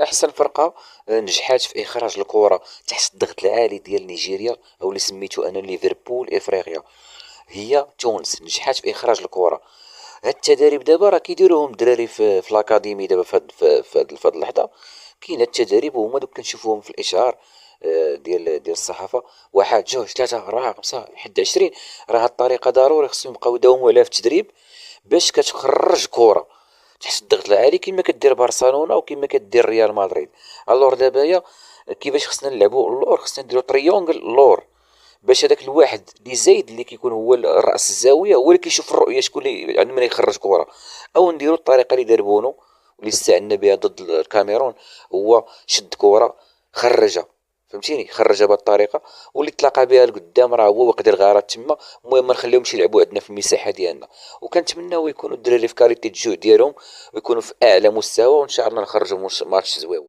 احسن فرقه نجحات في اخراج الكره تحت الضغط العالي ديال نيجيريا، او اللي سميتو انا ليفربول افريقيا، هي تونس. نجحات في اخراج الكره. هاد التدريب دابا راه كيديروهم الدراري في الاكاديمي دابا في هاد اللحظه. كاين هاد التدريب وهما دوك كنشوفوهم في الاشهار ديال الصحافه. واحد جوج ثلاثه اربعه خمسه لحد 20. راه هاد الطريقه ضروري خصهم يبقاو يداوموا عليها في التدريب باش كتخرج كره تحت الضغط العالي كما كدير برشلونه وكما كدير ريال مدريد. الور دابايا كيفاش خصنا نلعبوا اللور؟ خصنا نديرو تريونغل اللور، باش هذاك الواحد اللي زايد اللي كيكون هو راس الزاويه هو اللي كيشوف الرؤيه شكون اللي عند من يخرج كره. او نديرو الطريقه اللي دار بونو واللي استعنا بها ضد الكاميرون، هو شد كره خرجها، فهمتيني، خرجها بهذه الطريقه واللي تلاقى بها لقدام راه هو وقد الغارات تما. المهم ما نخليهمش يلعبوا عندنا في المساحه ديالنا، وكنتمناو يكونوا الدراري في كاليتي الجو ديالهم ويكونوا في اعلى مستوى، وان شاء الله نخرجوا ماتش زويون.